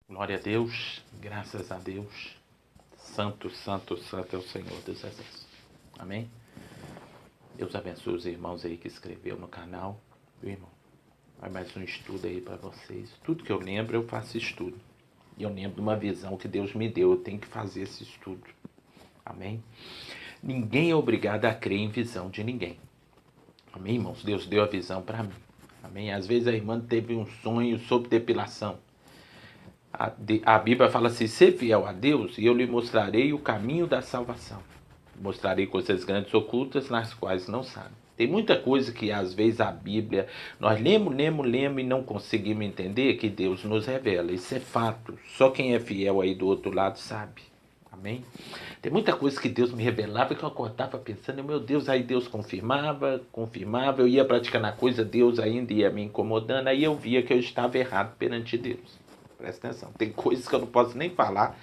Glória a Deus, graças a Deus. Santo, santo, santo é o Senhor dos Exércitos. Amém? Deus abençoe os irmãos aí que escreveu no canal. Meu irmão, vai mais um estudo aí para vocês. Tudo que eu lembro, eu faço estudo. E eu lembro de uma visão que Deus me deu. Eu tenho que fazer esse estudo. Amém? Ninguém é obrigado a crer em visão de ninguém. Amém, irmãos? Deus deu a visão para mim. Amém? Às vezes a irmã teve um sonho sobre depilação. A Bíblia fala assim: ser fiel a Deus e eu lhe mostrarei o caminho da salvação. Mostrarei coisas grandes ocultas nas quais não sabe. Tem muita coisa que às vezes a Bíblia, nós lemos e não conseguimos entender, que Deus nos revela. Isso é fato. Só quem é fiel aí do outro lado sabe. Amém? Tem muita coisa que Deus me revelava que eu acordava pensando, meu Deus, aí Deus confirmava, eu ia praticando a coisa, Deus ainda ia me incomodando, aí eu via que eu estava errado perante Deus. Presta atenção, tem coisas que eu não posso nem falar,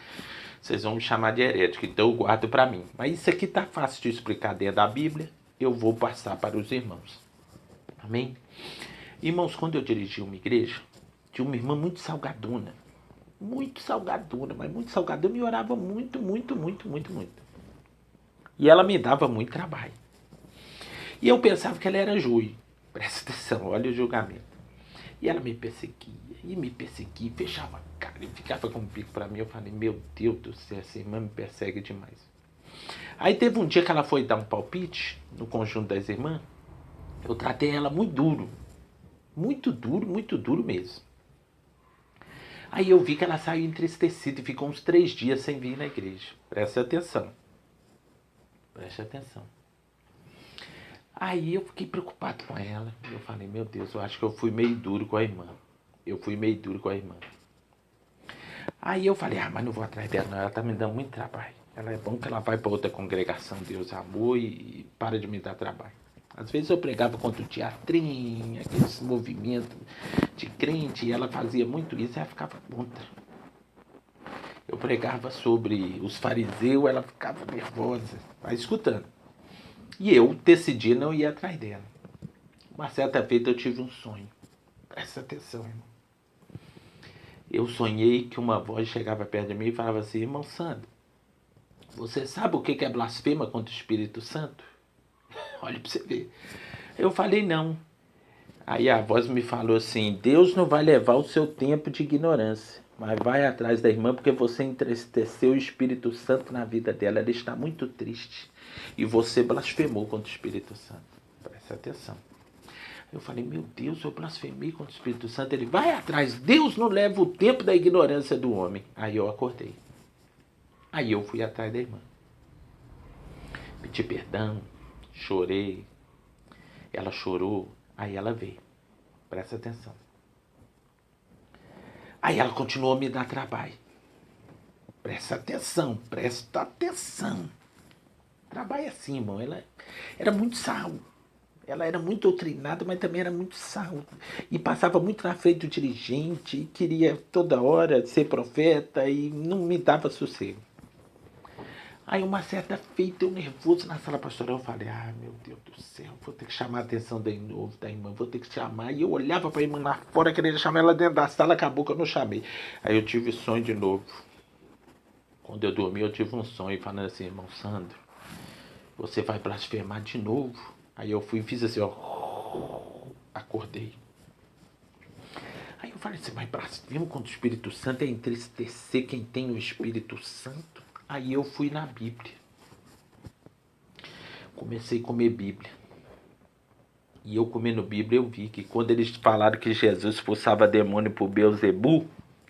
vocês vão me chamar de herético, então eu guardo para mim. Mas isso aqui tá fácil de explicar dentro da Bíblia, eu vou passar para os irmãos. Amém? Irmãos, quando eu dirigi uma igreja, tinha uma irmã muito salgadona, mas muito salgadona, e orava muito. E ela me dava muito trabalho. E eu pensava que ela era juiz. Presta atenção, olha o julgamento. E ela me perseguia, fechava a cara e ficava com um bico pra mim. Eu falei, meu Deus do céu, essa irmã me persegue demais. Aí teve um dia que ela foi dar um palpite no conjunto das irmãs. Eu tratei ela muito duro. Muito duro mesmo. Aí eu vi que ela saiu entristecida e ficou uns 3 dias sem vir na igreja. Presta atenção. Aí eu fiquei preocupado com ela. Eu falei, meu Deus, eu acho que eu fui meio duro com a irmã. Aí eu falei, mas não vou atrás dela não, ela tá me dando muito trabalho. Ela é bom que ela vai para outra congregação, Deus amor, e para de me dar trabalho. Às vezes eu pregava contra o teatrinho, aqueles movimentos de crente, e ela fazia muito isso e ela ficava contra. Eu pregava sobre os fariseus, ela ficava nervosa, vai escutando. E eu decidi não ir atrás dela. Uma certa feita eu tive um sonho. Presta atenção, irmão. Eu sonhei que uma voz chegava perto de mim e falava assim, irmão Sandro, você sabe o que é blasfema contra o Espírito Santo? Olha pra você ver. Eu falei, não. Aí a voz me falou assim, Deus não vai levar o seu tempo de ignorância, mas vai atrás da irmã porque você entristeceu o Espírito Santo na vida dela. Ela está muito triste. E você blasfemou contra o Espírito Santo. Presta atenção. Eu falei, meu Deus, eu blasfemei contra o Espírito Santo. Ele, vai atrás, Deus não leva o tempo da ignorância do homem. Aí eu acordei. Aí eu fui atrás da irmã. Pedi perdão, chorei. Ela chorou, aí ela veio. Presta atenção. Aí ela continuou a me dar trabalho. Presta atenção. Trabalho assim, irmão. Ela era muito sal. Ela era muito doutrinada, mas também era muito sal. E passava muito na frente do dirigente, e queria toda hora ser profeta, e não me dava sossego. Aí uma certa feita, eu nervoso na sala pastoral, eu falei, meu Deus do céu, vou ter que chamar a atenção da irmã, vou ter que chamar. E eu olhava pra irmã lá fora, querendo chamar ela dentro da sala, acabou que eu não chamei. Aí eu tive sonho de novo. Quando eu dormi, eu tive um sonho falando assim, irmão Sandro, você vai blasfemar de novo. Aí eu fui e fiz assim, acordei. Aí eu falei assim, mas blasfemo contra o Espírito Santo é entristecer quem tem o Espírito Santo? Aí eu fui na Bíblia. Comecei a comer Bíblia. E eu comendo Bíblia, eu vi que quando eles falaram que Jesus expulsava demônio por Beelzebu,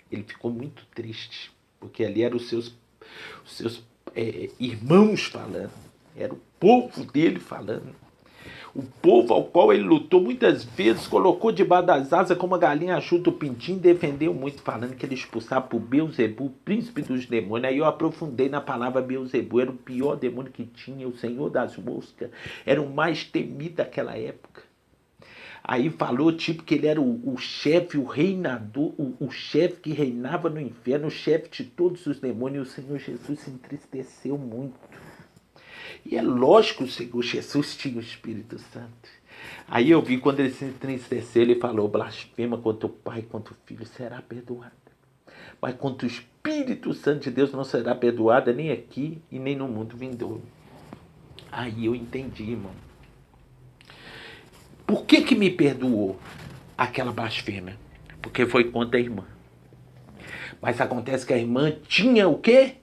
ele ficou muito triste. Porque ali eram os seus irmãos falando. Era o povo dele falando. O povo ao qual ele lutou muitas vezes, colocou debaixo das asas como a galinha achuta o pintinho, defendeu muito, falando que ele expulsava por Beelzebu, príncipe dos demônios. Aí eu aprofundei na palavra Beelzebu, era o pior demônio que tinha, o senhor das moscas, era o mais temido daquela época. Aí falou tipo que ele era o chefe, o reinador, o chefe que reinava no inferno, o chefe de todos os demônios. E o Senhor Jesus se entristeceu muito. E é lógico que o Senhor Jesus tinha o Espírito Santo. Aí eu vi quando ele se entristeceu, ele falou, blasfema contra o Pai, contra o Filho, será perdoada. mas contra o Espírito Santo de Deus não será perdoada nem aqui e nem no mundo vindouro. Aí eu entendi, irmão. Por que me perdoou aquela blasfêmia? Porque foi contra a irmã. Mas acontece que a irmã tinha o quê?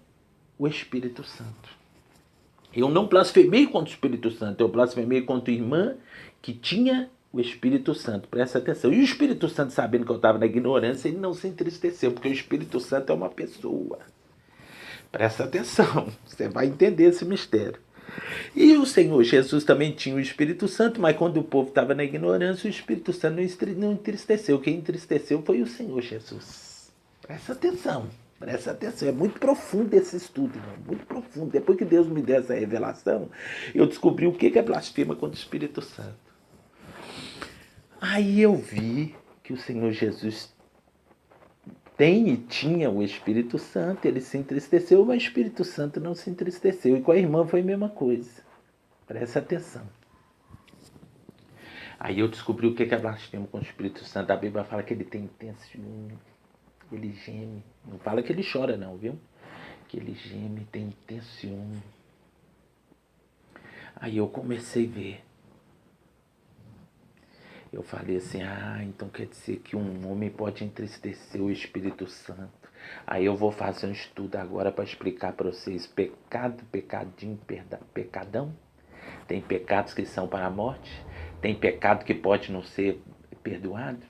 O Espírito Santo. Eu não blasfemei contra o Espírito Santo, eu blasfemei contra a irmã que tinha o Espírito Santo. Presta atenção. E o Espírito Santo, sabendo que eu estava na ignorância, ele não se entristeceu, porque o Espírito Santo é uma pessoa. Presta atenção, você vai entender esse mistério. E o Senhor Jesus também tinha o Espírito Santo, mas quando o povo estava na ignorância, o Espírito Santo não entristeceu. Quem entristeceu foi o Senhor Jesus. Presta atenção. Presta atenção, é muito profundo esse estudo, irmão, muito profundo. Depois que Deus me deu essa revelação, eu descobri o que é blasfema contra o Espírito Santo. Aí eu vi que o Senhor Jesus tem e tinha o Espírito Santo, ele se entristeceu, mas o Espírito Santo não se entristeceu. E com a irmã foi a mesma coisa. Presta atenção. Aí eu descobri o que é blasfema contra o Espírito Santo. A Bíblia fala que ele tem intenso ciúme. Ele geme. Não fala que ele chora não, viu? Que ele geme, tem intenso ciúme. Aí eu comecei a ver. Eu falei assim, então quer dizer que um homem pode entristecer o Espírito Santo. Aí eu vou fazer um estudo agora para explicar para vocês. Pecado, pecadinho, pecadão. Tem pecados que são para a morte. Tem pecado que pode não ser perdoado.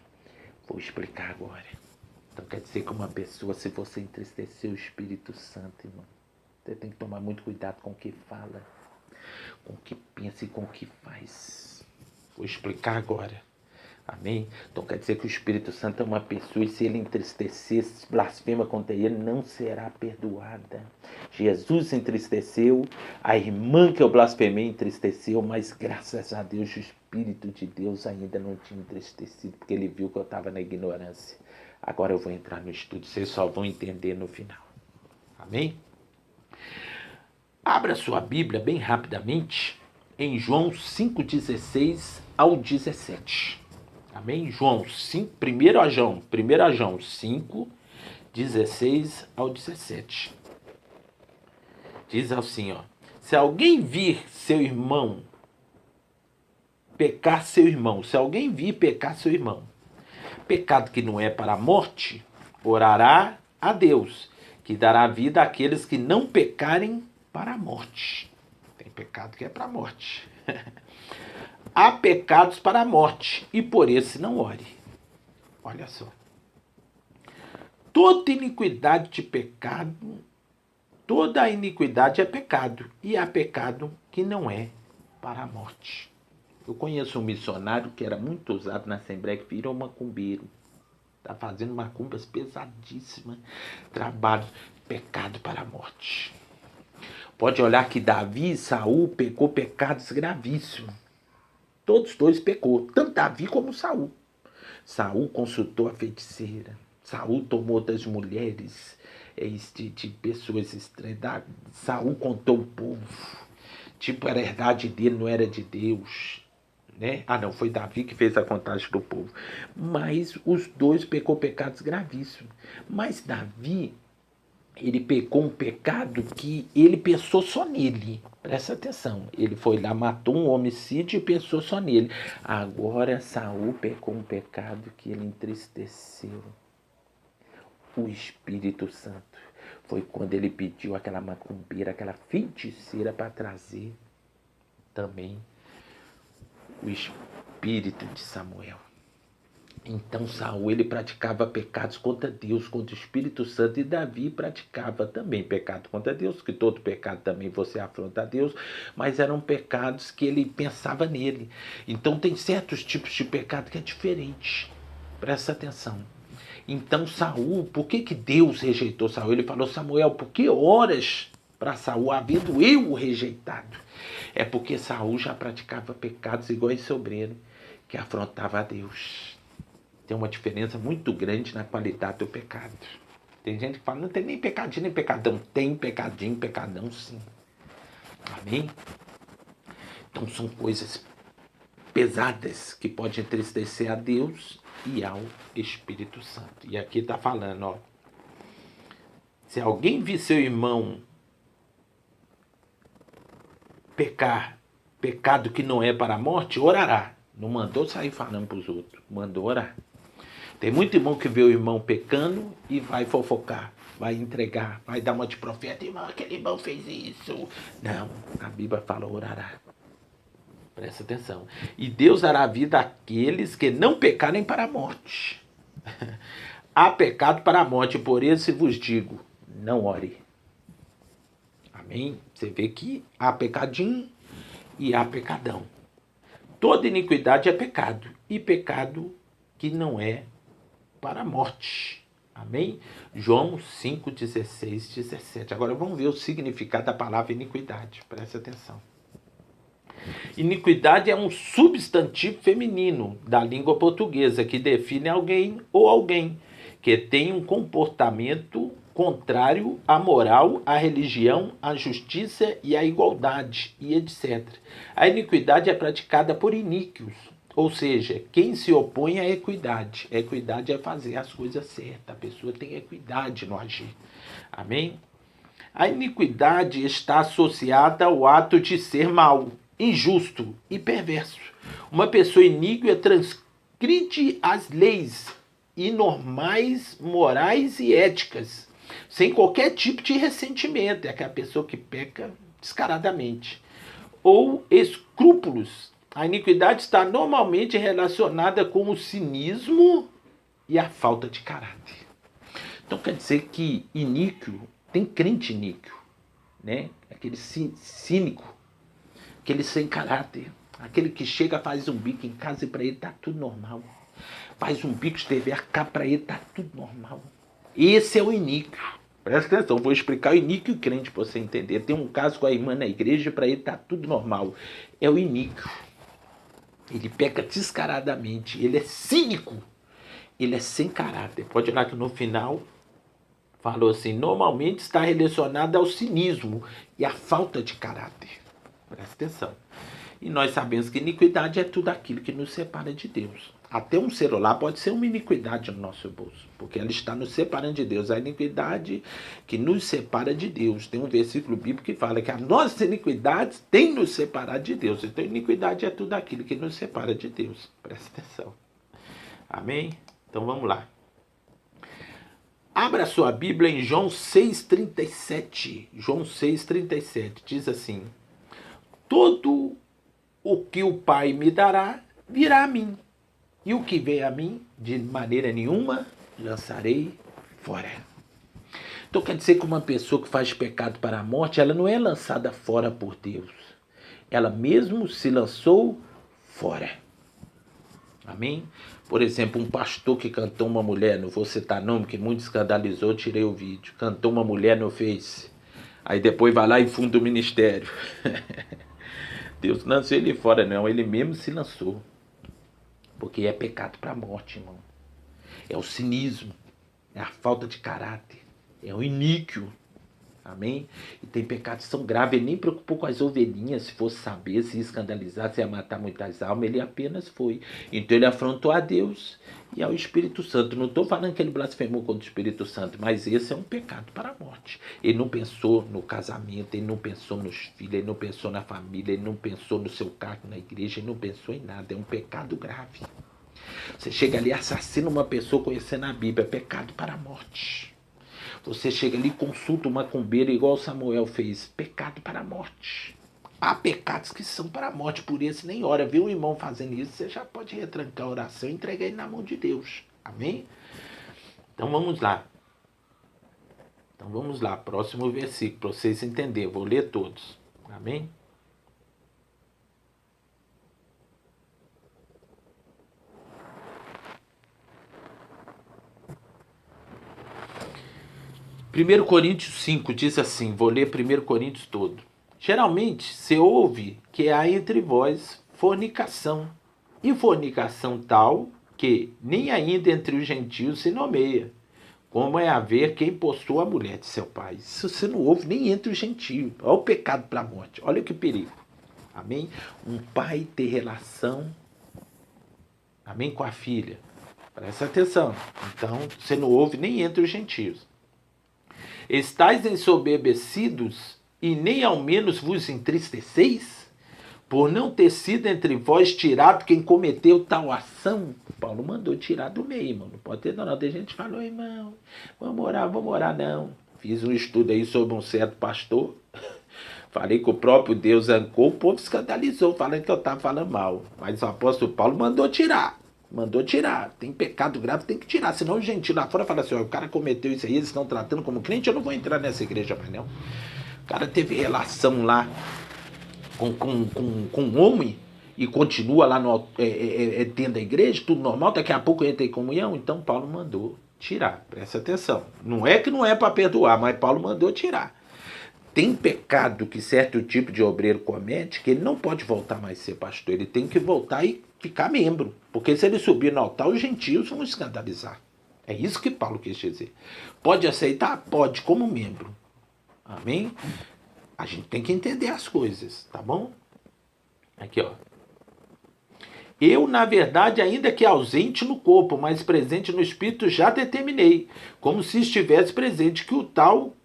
Vou explicar agora. Então quer dizer que uma pessoa, se você entristecer o Espírito Santo, irmão, você tem que tomar muito cuidado com o que fala, com o que pensa e com o que faz. Vou explicar agora. Amém? Então quer dizer que o Espírito Santo é uma pessoa e se ele entristecer, se blasfema contra ele, não será perdoada. Jesus entristeceu, a irmã que eu blasfemei entristeceu, mas graças a Deus o Espírito de Deus ainda não tinha entristecido, porque ele viu que eu estava na ignorância. Agora eu vou entrar no estudo, vocês só vão entender no final. Amém? Abra sua Bíblia bem rapidamente em João 5,16 ao 17. Amém? João 5, 1 João 5, 16 ao 17. Diz assim, ó. Se alguém vir seu irmão pecar seu irmão, se alguém vir pecar seu irmão, pecado que não é para a morte, orará a Deus, que dará vida àqueles que não pecarem para a morte. Tem pecado que é para a morte. Há pecados para a morte, e por esse não ore. Olha só. Toda iniquidade de pecado, toda iniquidade é pecado, e há pecado que não é para a morte. Eu conheço um missionário que era muito usado na Assembleia, que virou macumbeiro. Está fazendo macumbas pesadíssimas. Trabalho, pecado para a morte. Pode olhar que Davi e Saul pecou pecados gravíssimos. Todos dois pecou, tanto Davi como Saul. Saul consultou a feiticeira. Saul tomou das mulheres, de pessoas estranhas. Saul contou o povo. Tipo, era herdade dele, não era de Deus. Né? Não, foi Davi que fez a contagem do povo. Mas os dois pecou pecados gravíssimos. Mas Davi, ele pecou um pecado que ele pensou só nele. Presta atenção. Ele foi lá, matou um homicídio e pensou só nele. Agora Saul pecou um pecado que ele entristeceu o Espírito Santo. Foi quando ele pediu aquela macumbeira, aquela feiticeira para trazer também o espírito de Samuel. Então Saul, ele praticava pecados contra Deus, contra o Espírito Santo, e Davi praticava também pecado contra Deus, que todo pecado também você afronta a Deus, mas eram pecados que ele pensava nele. Então tem certos tipos de pecado que é diferente. Presta atenção. Então Saul, por que Deus rejeitou Saul? Ele falou, Samuel, por que oras para Saul, havendo eu o rejeitado? É porque Saul já praticava pecados iguais sobreiro, que afrontava a Deus. Tem uma diferença muito grande na qualidade do pecado. Tem gente que fala, não tem nem pecadinho nem pecadão. Tem pecadinho, pecadão sim. Amém? Então são coisas pesadas que podem entristecer a Deus e ao Espírito Santo. E aqui está falando, ó. Se alguém vir seu irmão pecar, pecado que não é para a morte, orará. Não mandou sair falando para os outros, mandou orar. Tem muito irmão que vê o irmão pecando e vai fofocar, vai entregar, vai dar uma de profeta, irmão, aquele irmão fez isso. Não, a Bíblia fala orará. Presta atenção. E Deus dará vida àqueles que não pecarem para a morte. Há pecado para a morte, por isso vos digo, não ore. Amém? Você vê que há pecadinho e há pecadão. Toda iniquidade é pecado, e pecado que não é para a morte. Amém? João 5, 16, 17. Agora vamos ver o significado da palavra iniquidade. Presta atenção. Iniquidade é um substantivo feminino da língua portuguesa que define alguém ou alguém que tem um comportamento contrário à moral, à religião, à justiça e à igualdade, e etc. A iniquidade é praticada por iníquos, ou seja, quem se opõe à equidade. A equidade é fazer as coisas certas, a pessoa tem equidade no agir. Amém? A iniquidade está associada ao ato de ser mau, injusto e perverso. Uma pessoa iníqua transgride as leis e normais morais e éticas, sem qualquer tipo de ressentimento. É aquela pessoa que peca descaradamente. Ou escrúpulos. A iniquidade está normalmente relacionada com o cinismo e a falta de caráter. Então quer dizer que iníquo, tem crente iníquo, né? Aquele cínico, aquele sem caráter, aquele que chega, faz um bico em casa e para ele tá tudo normal. Faz um bico de TV a cabo, para ele tá tudo normal. Esse é o iníquo. Presta atenção, vou explicar o iníquo e o crente para você entender. Tem um caso com a irmã na igreja, para ele tá tudo normal. É o iníquo. Ele peca descaradamente, ele é cínico, ele é sem caráter. Pode olhar que no final falou assim, normalmente está relacionado ao cinismo e à falta de caráter. Presta atenção. E nós sabemos que iniquidade é tudo aquilo que nos separa de Deus. Até um celular pode ser uma iniquidade no nosso bolso, porque ela está nos separando de Deus. A iniquidade que nos separa de Deus. Tem um versículo bíblico que fala que as nossas iniquidades têm nos separado de Deus. Então, iniquidade é tudo aquilo que nos separa de Deus. Presta atenção. Amém? Então, vamos lá. Abra sua Bíblia em João 6,37. João 6,37 diz assim: todo o que o Pai me dará, virá a mim. E o que vem a mim, de maneira nenhuma, lançarei fora. Então quer dizer que uma pessoa que faz pecado para a morte, ela não é lançada fora por Deus. Ela mesmo se lançou fora. Amém? Por exemplo, um pastor que cantou uma mulher, não vou citar nome, que muito escandalizou, tirei o vídeo. Cantou uma mulher no Face. Aí depois vai lá e funda o ministério. Deus não lançou ele fora, não. Ele mesmo se lançou. Porque é pecado para a morte, irmão. É o cinismo. É a falta de caráter. É o iníquo. Amém? E tem pecados que são graves. Ele nem preocupou com as ovelhinhas. Se fosse saber, se escandalizar, se ia matar muitas almas, ele apenas foi. Então ele afrontou a Deus e ao Espírito Santo. Não estou falando que ele blasfemou contra o Espírito Santo, mas esse é um pecado para a morte. Ele não pensou no casamento, ele não pensou nos filhos, ele não pensou na família, ele não pensou no seu cargo na igreja, ele não pensou em nada. É um pecado grave. Você chega ali e assassina uma pessoa conhecendo a Bíblia. É pecado para a morte. Você chega ali e consulta uma macumbeira igual Samuel fez. Pecado para a morte. Há pecados que são para a morte, por isso nem ora. Vê um irmão fazendo isso, você já pode retrancar a oração e entregar ele na mão de Deus. Amém? Então vamos lá. Próximo versículo, para vocês entenderem. Vou ler todos. Amém? Primeiro Coríntios 5 diz assim, vou ler 1 Coríntios todo. Geralmente se ouve que há entre vós fornicação, e fornicação tal que nem ainda entre os gentios se nomeia, como é haver quem possua a mulher de seu pai. Isso você não ouve nem entre os gentios. Olha o pecado para a morte, olha que perigo. Amém? Um pai ter relação, amém, com a filha. Presta atenção. Então você não ouve nem entre os gentios. Estais ensoberbecidos e nem ao menos vos entristeceis? Por não ter sido entre vós tirado quem cometeu tal ação. Paulo mandou tirar do meio, irmão. Não pode ter não. Tem gente que falou, irmão, vamos orar, não. Fiz um estudo aí sobre um certo pastor. Falei que o próprio Deus ancou, o povo escandalizou, falando que eu estava falando mal. Mas o apóstolo Paulo mandou tirar. Mandou tirar. Tem pecado grave, tem que tirar. Senão o gentil lá fora fala assim, ó, o cara cometeu isso aí, eles estão tratando como crente, eu não vou entrar nessa igreja mais não. O cara teve relação lá com um homem e continua lá no, dentro da igreja, tudo normal, daqui a pouco entra em comunhão. Então Paulo mandou tirar. Presta atenção. Não é que não é para perdoar, mas Paulo mandou tirar. Tem pecado que certo tipo de obreiro comete que ele não pode voltar mais a ser pastor. Ele tem que voltar e ficar membro. Porque se ele subir no altar, os gentios vão escandalizar. É isso que Paulo quis dizer. Pode aceitar? Pode, como membro. Amém? A gente tem que entender as coisas, tá bom? Aqui, ó. Eu, na verdade, ainda que ausente no corpo, mas presente no espírito, já determinei, como se estivesse presente, que o tal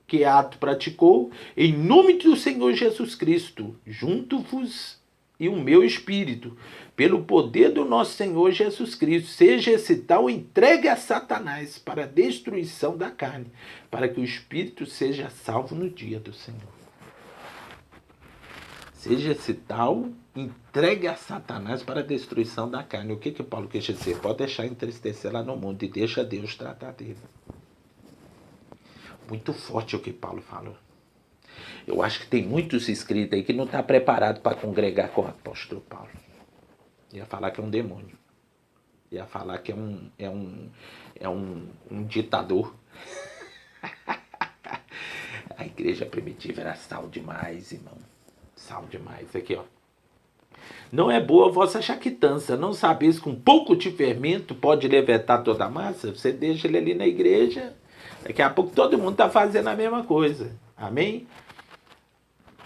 que ato praticou, em nome do Senhor Jesus Cristo, junto-vos e o meu espírito, pelo poder do nosso Senhor Jesus Cristo, seja esse tal entregue a Satanás para a destruição da carne, para que o espírito seja salvo no dia do Senhor. Seja esse tal entregue a Satanás para a destruição da carne. O que Paulo quer dizer? Pode deixar entristecer lá no mundo e deixa Deus tratar dele. Muito forte o que Paulo falou. Eu acho que tem muitos inscritos aí que não estão preparados para congregar com o apóstolo Paulo. Ia falar que é um demônio. Ia falar que é um ditador. A igreja primitiva era sal demais, irmão. Sal demais. Aqui, ó. Não é boa a vossa jactância. Não sabeis que um pouco de fermento pode levantar toda a massa? Você deixa ele ali na igreja, daqui a pouco todo mundo está fazendo a mesma coisa. Amém?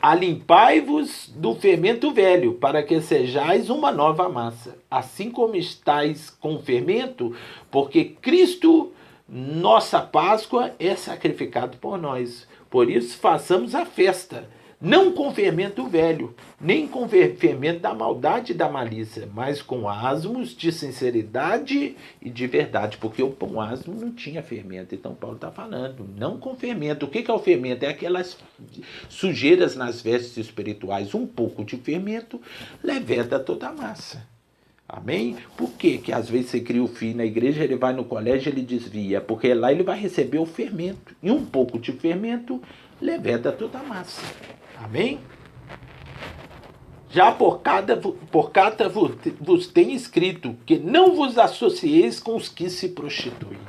Alimpai-vos do fermento velho, para que sejais uma nova massa, assim como estáis com fermento, porque Cristo, nossa Páscoa, é sacrificado por nós. Por isso façamos a festa, não com fermento velho, nem com fermento da maldade e da malícia, mas com asmos de sinceridade e de verdade, porque o pão asmo não tinha fermento. Então Paulo está falando, não com fermento. O que é o fermento? É aquelas sujeiras nas vestes espirituais. Um pouco de fermento leveda toda a massa. Amém? Por quê? Que às vezes você cria o filho na igreja, ele vai no colégio, ele desvia, porque lá ele vai receber o fermento. E um pouco de fermento leveda toda a massa. Amém? Já por carta vos tem escrito que não vos associeis com os que se prostituem.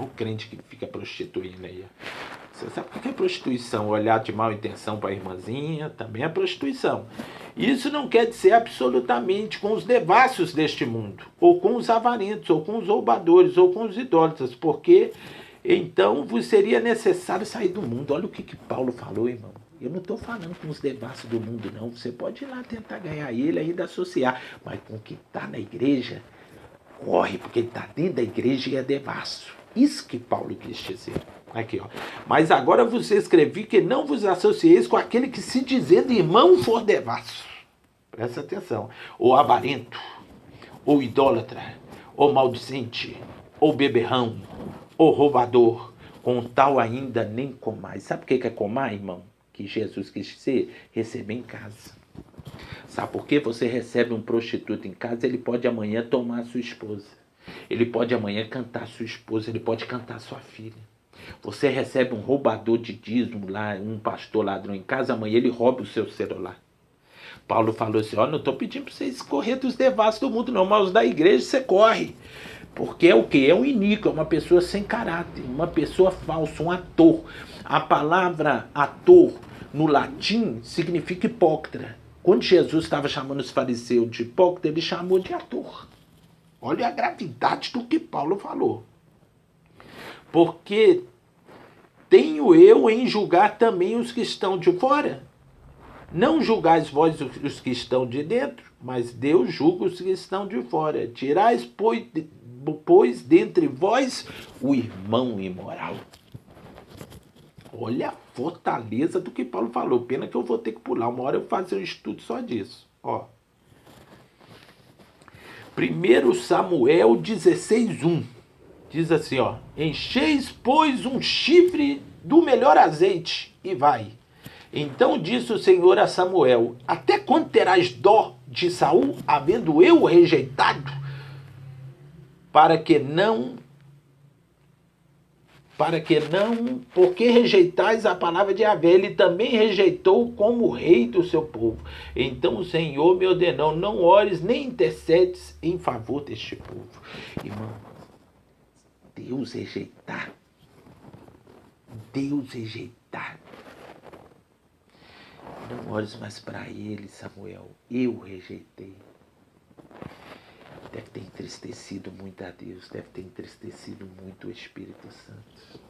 O crente que fica prostituindo aí. Você sabe o que é prostituição? Olhar de mal intenção para a irmãzinha também é prostituição. Isso não quer dizer absolutamente com os devassos deste mundo, ou com os avarentos, ou com os roubadores, ou com os idólatras, porque então vos seria necessário sair do mundo. Olha o que Paulo falou, irmão. Eu não estou falando com os devassos do mundo, não. Você pode ir lá tentar ganhar ele, ainda associar. Mas com o que está na igreja, corre, porque ele está dentro da igreja e é devasso. Isso que Paulo quis dizer. Aqui, ó. Mas agora vos escrevi que não vos associeis com aquele que, se dizendo irmão, for devasso. Presta atenção. Ou avarento, ou idólatra, ou maldicente, ou beberrão, ou roubador. Com tal ainda nem comais. Sabe o que é comar, irmão? Que Jesus quis dizer, receber em casa. Sabe por quê? Você recebe um prostituto em casa, ele pode amanhã tomar a sua esposa. Ele pode amanhã cantar a sua esposa, ele pode cantar a sua filha. Você recebe um roubador de dízimo lá, um pastor ladrão em casa, amanhã ele rouba o seu celular. Paulo falou assim, ó, não estou pedindo para vocês correr dos devassos do mundo não, mas os da igreja você corre. Porque é o quê? É um iníquo, é uma pessoa sem caráter, uma pessoa falsa, um ator. A palavra ator no latim significa hipócrita. Quando Jesus estava chamando os fariseus de hipócrita, ele chamou de ator. Olha a gravidade do que Paulo falou. Porque tenho eu em julgar também os que estão de fora. Não julgais vós os que estão de dentro, mas Deus julga os que estão de fora. Tirais, pois dentre vós o irmão imoral. Olha a fortaleza do que Paulo falou. Pena que eu vou ter que pular. Uma hora eu vou fazer um estudo só disso. Ó. 1 Samuel 16:1. Diz assim, ó. Encheis, pois, um chifre do melhor azeite e vai. Então disse o Senhor a Samuel: até quando terás dó de Saul, havendo eu rejeitado? Porque rejeitais a palavra de Yahvé, ele também rejeitou como rei do seu povo. Então o Senhor me ordenou: não ores nem intercedes em favor deste povo. Irmão, Deus rejeitar. Não ores mais para ele, Samuel. Eu rejeitei. Deve ter entristecido muito a Deus, deve ter entristecido muito o Espírito Santo.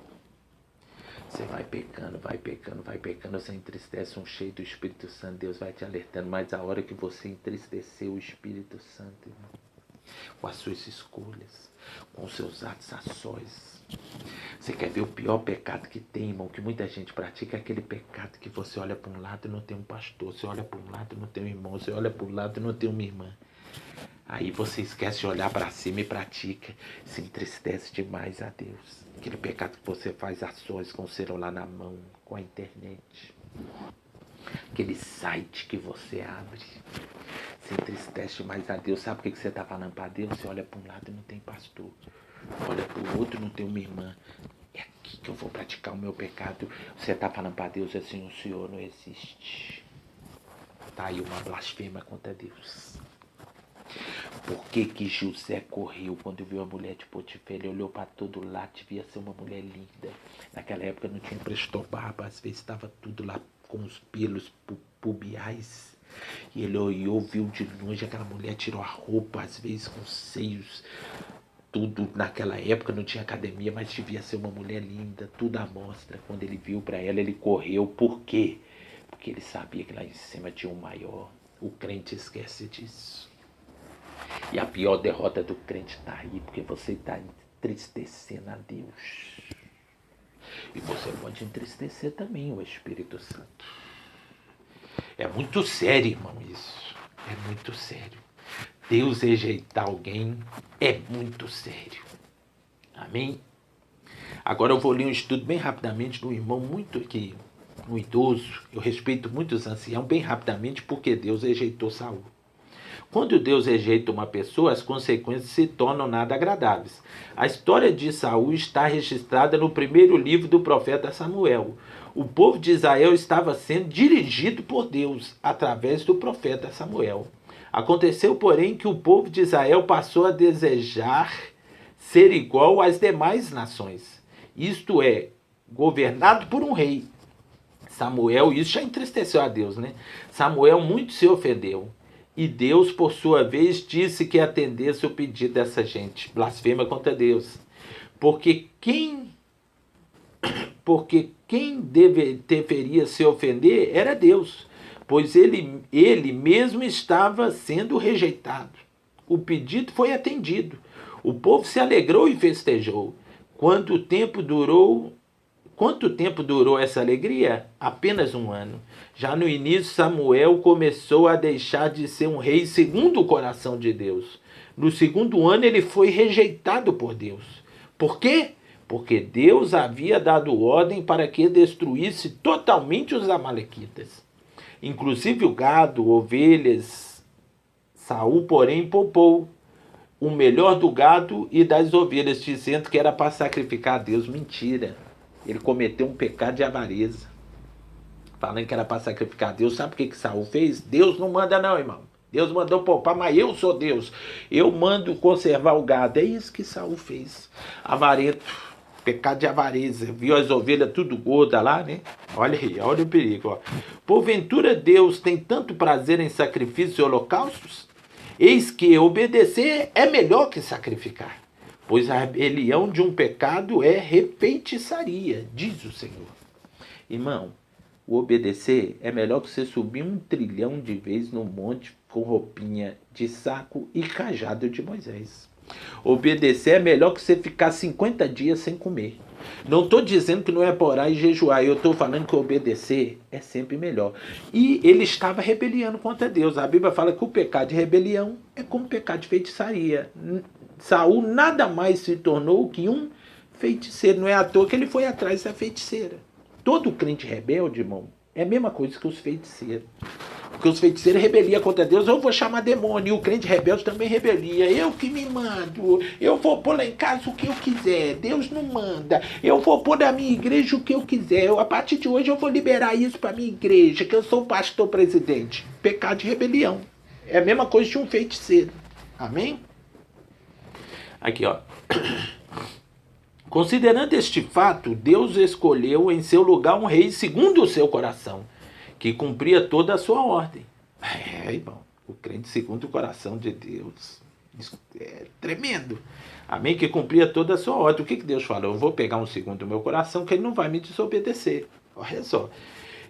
Você vai pecando, você entristece um cheio do Espírito Santo, Deus vai te alertando, mas a hora que você entristeceu o Espírito Santo, irmão, com as suas escolhas, com os seus atos ações, você quer ver o pior pecado que tem, irmão, que muita gente pratica, é aquele pecado que você olha para um lado e não tem um pastor, você olha para um lado e não tem um irmão, você olha para um lado e não tem uma irmã. Aí você esquece de olhar para cima e pratica. Se entristece demais a Deus. Aquele pecado que você faz ações com o celular na mão, com a internet. Aquele site que você abre. Se entristece demais a Deus. Sabe o que você está falando para Deus? Você olha para um lado e não tem pastor. Olha para o outro e não tem uma irmã. É aqui que eu vou praticar o meu pecado. Você está falando para Deus assim: o Senhor não existe. Está aí uma blasfêmia contra Deus. Por que José correu quando viu a mulher de Potifar? Ele olhou para todo lado, devia ser uma mulher linda. Naquela época não tinha prestobarba, às vezes estava tudo lá com os pelos pubiais. E ele olhou, viu de longe aquela mulher, tirou a roupa, às vezes com seios. Tudo naquela época não tinha academia, mas devia ser uma mulher linda, tudo à mostra. Quando ele viu para ela, ele correu. Por quê? Porque ele sabia que lá em cima tinha um maior. O crente esquece disso. E a pior derrota do crente está aí, porque você está entristecendo a Deus. E você pode entristecer também o Espírito Santo. É muito sério, irmão, isso. É muito sério. Deus rejeitar alguém é muito sério. Amém? Agora eu vou ler um estudo bem rapidamente de um irmão muito aqui, um idoso. Eu respeito muito os anciãos, bem rapidamente, porque Deus rejeitou Saul. Quando Deus rejeita uma pessoa, as consequências se tornam nada agradáveis. A história de Saul está registrada no primeiro livro do profeta Samuel. O povo de Israel estava sendo dirigido por Deus através do profeta Samuel. Aconteceu, porém, que o povo de Israel passou a desejar ser igual às demais nações. Isto é, governado por um rei. Samuel, isso já entristeceu a Deus, né? Samuel muito se ofendeu. E Deus, por sua vez, disse que atendesse o pedido dessa gente. Blasfema contra Deus. Porque quem deveria se ofender era Deus, pois ele mesmo estava sendo rejeitado. O pedido foi atendido. O povo se alegrou e festejou. Quanto tempo durou essa alegria? Apenas 1 ano. Já no início, Samuel começou a deixar de ser um rei segundo o coração de Deus. No 2º ano, ele foi rejeitado por Deus. Por quê? Porque Deus havia dado ordem para que destruísse totalmente os amalequitas. Inclusive o gado, ovelhas. Saul, porém, poupou o melhor do gado e das ovelhas, dizendo que era para sacrificar a Deus. Mentira. Ele cometeu um pecado de avareza, falando que era para sacrificar a Deus. Sabe o que Saul fez? Deus não manda não, irmão. Deus mandou poupar, mas eu sou Deus. Eu mando conservar o gado. É isso que Saul fez. Avarento, pecado de avareza. Viu as ovelhas tudo gorda lá, né? Olha aí, olha o perigo. Ó. Porventura Deus tem tanto prazer em sacrifícios e holocaustos? Eis que obedecer é melhor que sacrificar. Pois a rebelião de um pecado é repetiçaria, diz o Senhor. Irmão, o obedecer é melhor que você subir 1 trilhão de vezes no monte com roupinha de saco e cajado de Moisés. Obedecer é melhor que você ficar 50 dias sem comer. Não estou dizendo que não é para orar e jejuar. Eu estou falando que obedecer é sempre melhor. E ele estava rebeliando contra Deus. A Bíblia fala que o pecado de rebelião é como o pecado de feitiçaria. Saul nada mais se tornou que um feiticeiro. Não é à toa que ele foi atrás da feiticeira. Todo crente rebelde, irmão, é a mesma coisa que os feiticeiros. Porque os feiticeiros rebeliam contra Deus, eu vou chamar demônio. E o crente rebelde também rebelia. Eu que me mando. Eu vou pôr lá em casa o que eu quiser. Deus não manda. Eu vou pôr na minha igreja o que eu quiser. A partir de hoje eu vou liberar isso para minha igreja, que eu sou o pastor presidente. Pecado de rebelião. É a mesma coisa de um feiticeiro. Amém? Aqui, ó. Considerando este fato, Deus escolheu em seu lugar um rei segundo o seu coração, que cumpria toda a sua ordem. Irmão, o crente segundo o coração de Deus. Isso é tremendo. Amém? Que cumpria toda a sua ordem. O que Deus falou? Eu vou pegar um segundo o meu coração, que ele não vai me desobedecer. Olha só.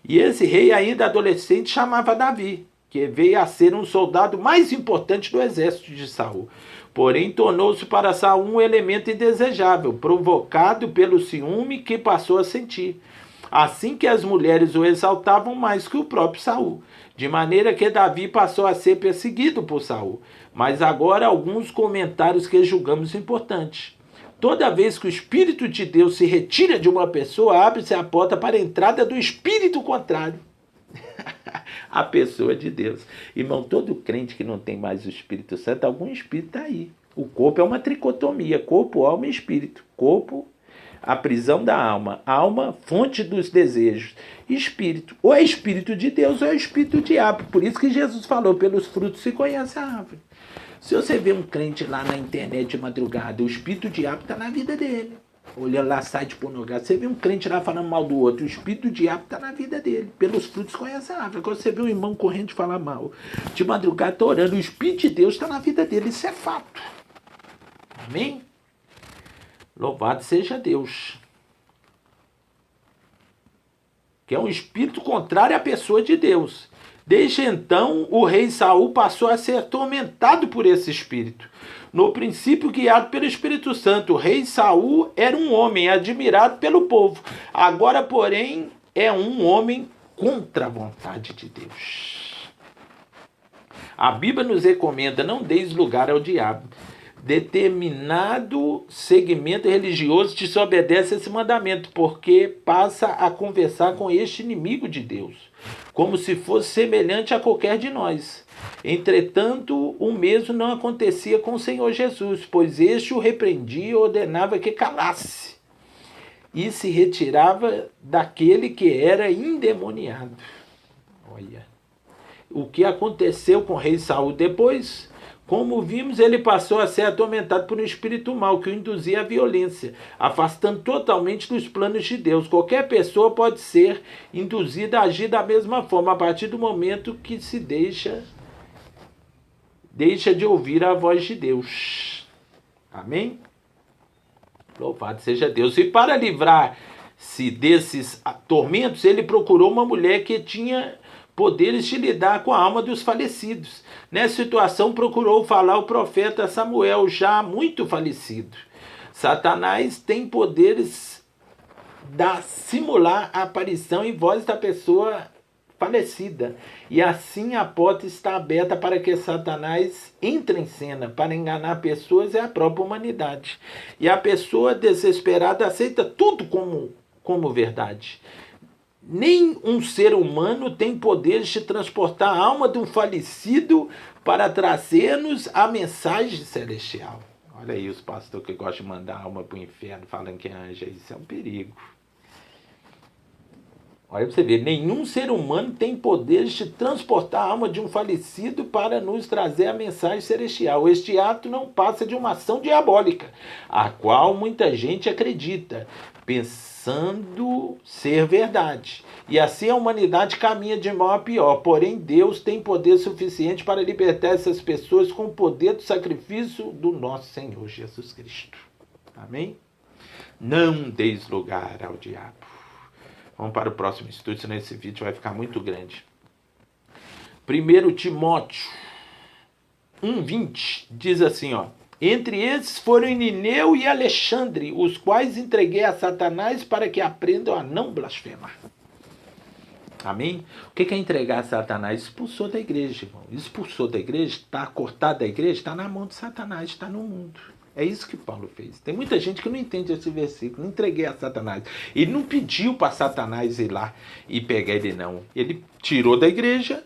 E esse rei, ainda adolescente, chamava Davi, que veio a ser um soldado mais importante do exército de Saul. Porém, tornou-se para Saul um elemento indesejável, provocado pelo ciúme que passou a sentir. Assim que as mulheres o exaltavam mais que o próprio Saul, de maneira que Davi passou a ser perseguido por Saul. Mas agora alguns comentários que julgamos importantes. Toda vez que o Espírito de Deus se retira de uma pessoa, abre-se a porta para a entrada do Espírito contrário. A pessoa de Deus. Irmão, todo crente que não tem mais o Espírito Santo, algum espírito está aí. O corpo é uma tricotomia, corpo, alma e espírito. Corpo, a prisão da alma. Alma, fonte dos desejos. Espírito, ou é Espírito de Deus ou é Espírito do diabo. Por isso que Jesus falou, pelos frutos se conhece a árvore. Se você vê um crente lá na internet de madrugada, o Espírito do diabo está na vida dele. Olhando lá site pornográfico, você vê um crente lá falando mal do outro, o espírito do diabo está na vida dele. Pelos frutos conhece a árvore. Quando você vê um irmão correndo de falar mal, de madrugada está orando, o Espírito de Deus está na vida dele. Isso é fato. Amém? Louvado seja Deus. Que é um espírito contrário à pessoa de Deus. Desde então, o rei Saul passou a ser atormentado por esse espírito. No princípio, guiado pelo Espírito Santo, o rei Saul era um homem admirado pelo povo. Agora, porém, é um homem contra a vontade de Deus. A Bíblia nos recomenda: não deis lugar ao diabo. Determinado segmento religioso desobedece esse mandamento, porque passa a conversar com este inimigo de Deus, como se fosse semelhante a qualquer de nós. Entretanto, o mesmo não acontecia com o Senhor Jesus, pois este o repreendia e ordenava que calasse, e se retirava daquele que era endemoniado. Olha o que aconteceu com o rei Saul depois. Como vimos, ele passou a ser atormentado por um espírito mau que o induzia à violência, afastando totalmente dos planos de Deus. Qualquer pessoa pode ser induzida a agir da mesma forma a partir do momento que se deixa de ouvir a voz de Deus. Amém? Louvado seja Deus. E para livrar-se desses tormentos, ele procurou uma mulher que tinha poderes de lidar com a alma dos falecidos. Nessa situação, procurou falar o profeta Samuel, já muito falecido. Satanás tem poderes de simular a aparição e voz da pessoa falecida. E assim a porta está aberta para que Satanás entre em cena, para enganar pessoas e a própria humanidade. E a pessoa desesperada aceita tudo como verdade. Nem um ser humano tem poder de transportar a alma de um falecido para trazer-nos a mensagem celestial. Olha aí os pastores que gostam de mandar a alma para o inferno, falando que é anjo. Isso é um perigo. Olha para você ver, nenhum ser humano tem poder de transportar a alma de um falecido para nos trazer a mensagem celestial. Este ato não passa de uma ação diabólica, a qual muita gente acredita, pensando ser verdade. E assim a humanidade caminha de mal a pior. Porém, Deus tem poder suficiente para libertar essas pessoas com o poder do sacrifício do nosso Senhor Jesus Cristo. Amém? Não deis lugar ao diabo. Vamos para o próximo estudo, senão esse vídeo vai ficar muito grande. 1 Timóteo 1:20 diz assim, ó: Entre esses foram Irineu e Alexandre, os quais entreguei a Satanás para que aprendam a não blasfemar. Amém? O que é entregar a Satanás? Expulsou da igreja, irmão. Expulsou da igreja, está cortado da igreja, está na mão de Satanás, está no mundo. É isso que Paulo fez. Tem muita gente que não entende esse versículo. Não entreguei a Satanás. Ele não pediu para Satanás ir lá e pegar ele, não. Ele tirou da igreja.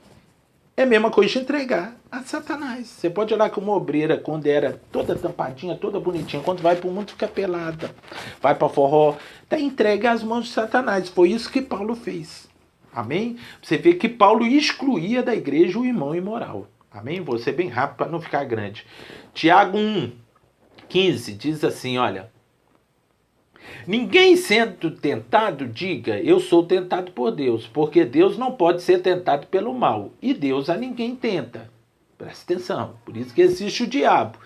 É a mesma coisa de entregar a Satanás. Você pode olhar como obreira, quando era toda tampadinha, toda bonitinha. Quando vai para o mundo, fica pelada. Vai para forró. Está entregue às mãos de Satanás. Foi isso que Paulo fez. Amém? Você vê que Paulo excluía da igreja o irmão imoral. Amém? Vou ser bem rápido para não ficar grande. Tiago 1:15 diz assim, olha. Ninguém sendo tentado, diga, eu sou tentado por Deus, porque Deus não pode ser tentado pelo mal, e Deus a ninguém tenta. Presta atenção, por isso que existe o diabo.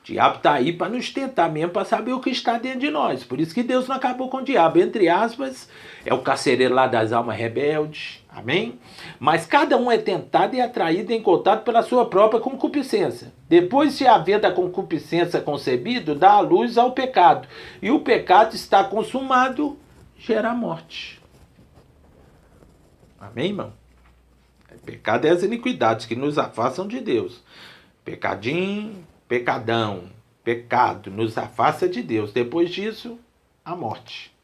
O diabo está aí para nos tentar mesmo, para saber o que está dentro de nós. Por isso que Deus não acabou com o diabo. Entre aspas, é o carcereiro lá das almas rebeldes. Amém? Mas cada um é tentado e atraído e encontrado pela sua própria concupiscência. Depois de havendo a concupiscência concebido, dá a luz ao pecado. E o pecado está consumado, gera a morte. Amém, irmão? Pecado é as iniquidades que nos afastam de Deus. Pecadinho, pecadão, pecado nos afasta de Deus. Depois disso, a morte.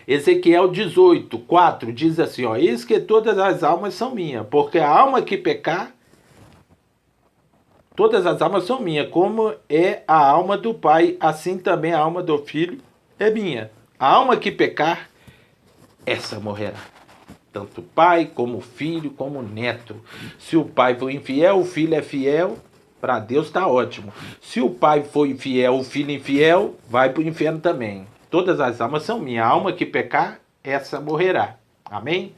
Ezequiel 18:4 diz assim, ó, eis que todas as almas são minhas, porque a alma que pecar, todas as almas são minhas, como é a alma do Pai, assim também a alma do Filho é minha. A alma que pecar, essa morrerá. Tanto o pai, como o filho, como o neto. Se o pai for infiel, o filho é fiel, para Deus está ótimo. Se o pai for infiel, o filho infiel, vai para o inferno também. Todas as almas são minhas. A alma que pecar, essa morrerá. Amém?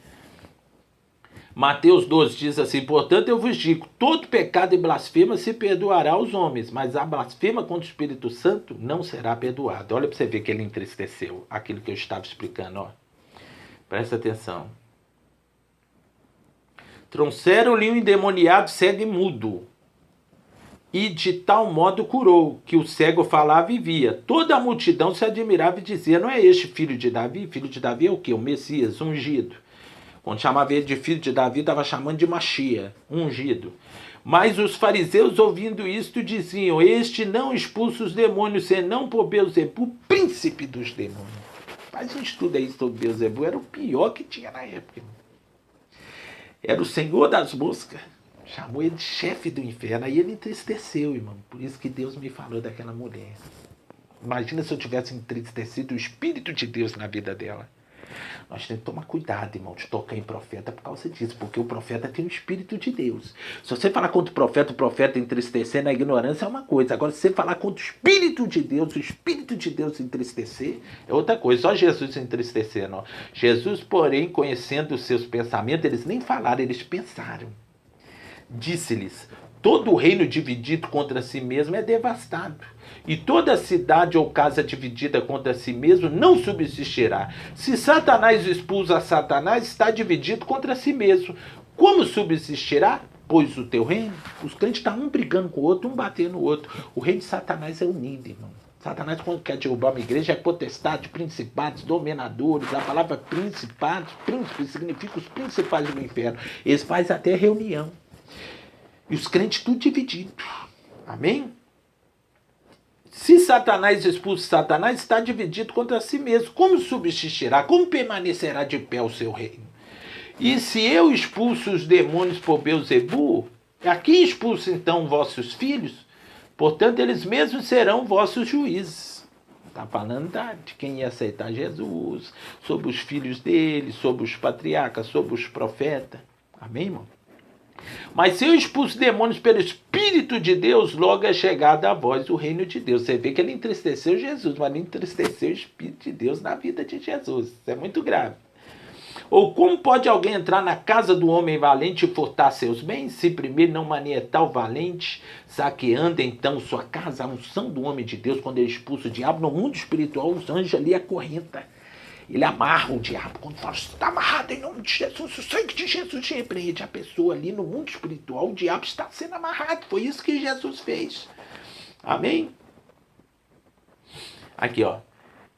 Mateus 12 diz assim, portanto eu vos digo, todo pecado e blasfema se perdoará aos homens, mas a blasfema contra o Espírito Santo não será perdoada. Olha para você ver que ele entristeceu, aquilo que eu estava explicando, ó. Presta atenção. Trouxeram-lhe um endemoniado cego e mudo, e de tal modo curou, que o cego falava e via. Toda a multidão se admirava e dizia, não é este filho de Davi? Filho de Davi é o quê? O Messias, ungido. Quando chamava ele de filho de Davi, estava chamando de Machia, ungido. Mas os fariseus, ouvindo isto, diziam, este não expulsa os demônios, senão por Beelzebu, príncipe dos demônios. Faz um estudo aí sobre Beelzebu, era o pior que tinha na época. Era o senhor das moscas. Chamou ele de chefe do inferno. Aí ele entristeceu, irmão. Por isso que Deus me falou daquela mulher. Imagina se eu tivesse entristecido o Espírito de Deus na vida dela. Nós temos que tomar cuidado, irmão, de tocar em profeta por causa disso. Porque o profeta tem o Espírito de Deus. Se você falar contra o profeta entristecer na ignorância é uma coisa. Agora, se você falar contra o Espírito de Deus, o Espírito de Deus entristecer, é outra coisa. Só Jesus entristecer, não. Jesus, porém, conhecendo os seus pensamentos, eles nem falaram, eles pensaram. Disse-lhes, todo o reino dividido contra si mesmo é devastado. E toda cidade ou casa dividida contra si mesmo não subsistirá. Se Satanás expulsa Satanás, está dividido contra si mesmo. Como subsistirá? Pois o teu reino, os crentes estão um brigando com o outro, um batendo no outro. O reino de Satanás é unido, irmão. Satanás, quando quer derrubar uma igreja, é potestade, principados, dominadores. A palavra principados, príncipes, significa os principais do inferno. Eles fazem até reunião. E os crentes tudo dividido. Amém? Se Satanás expulsa Satanás, está dividido contra si mesmo. Como subsistirá? Como permanecerá de pé o seu reino? E se eu expulso os demônios por Beelzebu, a quem expulso então vossos filhos? Portanto, eles mesmos serão vossos juízes. Está falando de quem ia aceitar Jesus, sobre os filhos dele, sobre os patriarcas, sobre os profetas. Amém, irmão? Mas se eu expulso demônios pelo Espírito de Deus, logo é chegado a vós o reino de Deus. Você vê que ele entristeceu Jesus, mas não entristeceu o Espírito de Deus na vida de Jesus. Isso é muito grave. Ou como pode alguém entrar na casa do homem valente e furtar seus bens, se primeiro não manietar o valente, saqueando então sua casa? A unção do homem de Deus, quando ele expulsa o diabo, no mundo espiritual, os anjos ali acorrentam. Ele amarra o diabo. Quando fala, você está amarrado em nome de Jesus, o sangue de Jesus te repreende. A pessoa ali no mundo espiritual, o diabo está sendo amarrado. Foi isso que Jesus fez. Amém? Aqui, ó.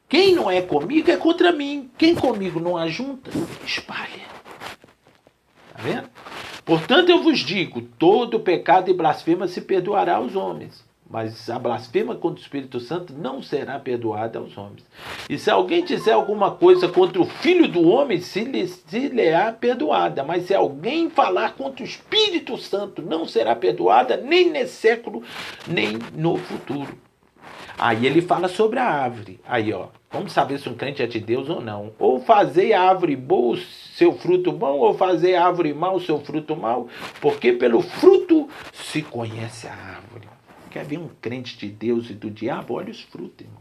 Quem não é comigo é contra mim. Quem comigo não ajunta, espalha. Tá vendo? Portanto, eu vos digo, todo pecado e blasfema se perdoará aos homens, mas a blasfema contra o Espírito Santo não será perdoada aos homens. E se alguém disser alguma coisa contra o Filho do Homem, se lhe é perdoada. Mas se alguém falar contra o Espírito Santo, não será perdoada, nem nesse século, nem no futuro. Aí ele fala sobre a árvore. Aí, ó, vamos saber se um crente é de Deus ou não. Ou fazer a árvore boa o seu fruto bom, ou fazer a árvore mal o seu fruto mal, porque pelo fruto se conhece a árvore. Quer ver um crente de Deus e do diabo? Olha os frutos, irmão.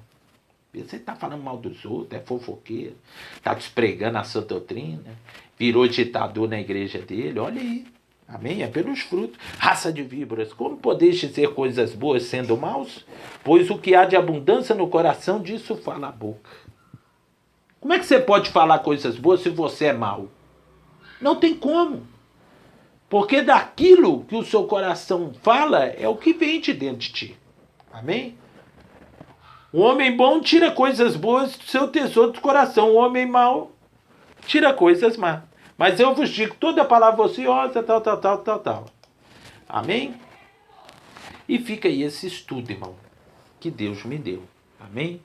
Você está falando mal dos outros, é fofoqueiro, está despregando a sua doutrina, virou ditador na igreja dele, olha aí. Amém? É pelos frutos. Raça de víboras, como podeis dizer coisas boas sendo maus? Pois o que há de abundância no coração, disso fala a boca. Como é que você pode falar coisas boas se você é mau? Não tem como. Porque daquilo que o seu coração fala é o que vem de dentro de ti. Amém? O homem bom tira coisas boas do seu tesouro do coração. O homem mau tira coisas más. Mas eu vos digo, toda palavra ociosa, tal. Amém? E fica aí esse estudo, irmão, que Deus me deu. Amém?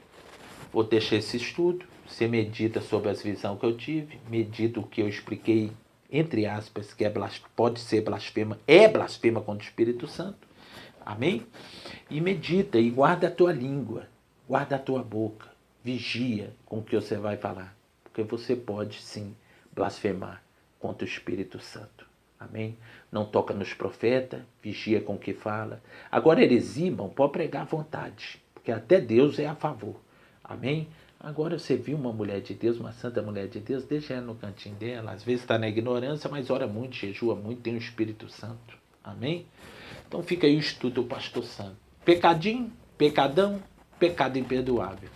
Vou deixar esse estudo. Você medita sobre as visões que eu tive. Medita o que eu expliquei, entre aspas, que pode ser blasfema. É blasfema contra o Espírito Santo. Amém? E medita e guarda a tua língua. Guarda a tua boca. Vigia com o que você vai falar. Porque você pode, sim, blasfemar contra o Espírito Santo. Amém? Não toca nos profetas, vigia com o que fala. Agora, heresia, irmão, pode pregar à vontade, porque até Deus é a favor. Amém? Agora você viu uma mulher de Deus, uma santa mulher de Deus, deixa ela no cantinho dela. Às vezes está na ignorância, mas ora muito, jejua muito, tem o Espírito Santo. Amém? Então fica aí o estudo do pastor Santo. Pecadinho, pecadão, pecado imperdoável.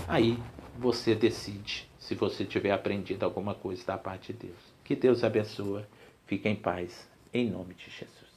Aí você decide se você tiver aprendido alguma coisa da parte de Deus. Que Deus abençoe. Fique em paz. Em nome de Jesus.